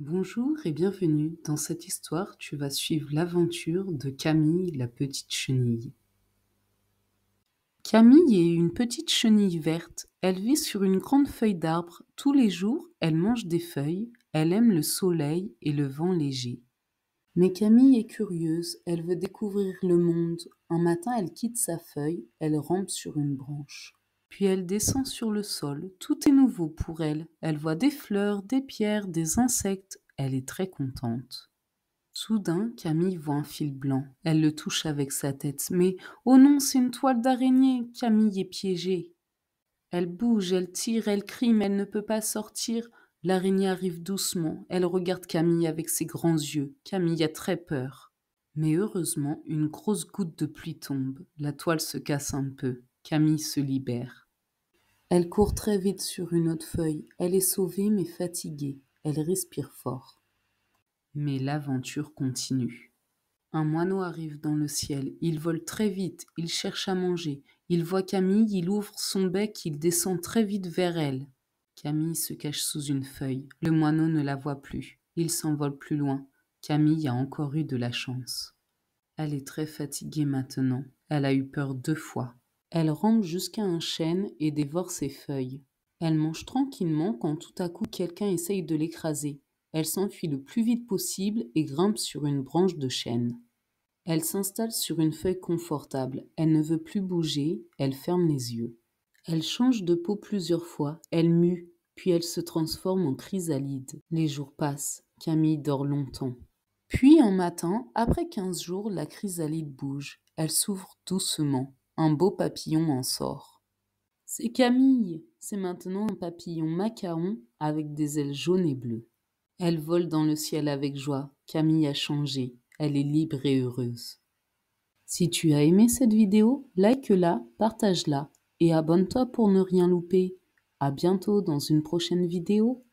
Bonjour et bienvenue. Dans cette histoire, tu vas suivre l'aventure de Camille, la petite chenille. Camille est une petite chenille verte. Elle vit sur une grande feuille d'arbre. Tous les jours, elle mange des feuilles. Elle aime le soleil et le vent léger. Mais Camille est curieuse. Elle veut découvrir le monde. Un matin, elle quitte sa feuille. Elle rampe sur une branche. Puis elle descend sur le sol. Tout est nouveau pour elle. Elle voit des fleurs, des pierres, des insectes. Elle est très contente. Soudain, Camille voit un fil blanc. Elle le touche avec sa tête. Mais, oh non, c'est une toile d'araignée. Camille est piégée. Elle bouge, elle tire, elle crie, mais elle ne peut pas sortir. L'araignée arrive doucement. Elle regarde Camille avec ses grands yeux. Camille a très peur. Mais heureusement, une grosse goutte de pluie tombe. La toile se casse un peu. Camille se libère. Elle court très vite sur une autre feuille. Elle est sauvée mais fatiguée. Elle respire fort. Mais l'aventure continue. Un moineau arrive dans le ciel. Il vole très vite. Il cherche à manger. Il voit Camille. Il ouvre son bec. Il descend très vite vers elle. Camille se cache sous une feuille. Le moineau ne la voit plus. Il s'envole plus loin. Camille a encore eu de la chance. Elle est très fatiguée maintenant. Elle a eu peur 2 fois. Elle rampe jusqu'à un chêne et dévore ses feuilles. Elle mange tranquillement quand tout à coup quelqu'un essaye de l'écraser. Elle s'enfuit le plus vite possible et grimpe sur une branche de chêne. Elle s'installe sur une feuille confortable. Elle ne veut plus bouger. Elle ferme les yeux. Elle change de peau plusieurs fois. Elle mue, puis elle se transforme en chrysalide. Les jours passent. Camille dort longtemps. Puis un matin, après 15 jours, la chrysalide bouge. Elle s'ouvre doucement. Un beau papillon en sort. C'est Camille. C'est maintenant un papillon macaron avec des ailes jaunes et bleues. Elle vole dans le ciel avec joie. Camille a changé. Elle est libre et heureuse. Si tu as aimé cette vidéo, like-la, partage-la et abonne-toi pour ne rien louper. À bientôt dans une prochaine vidéo.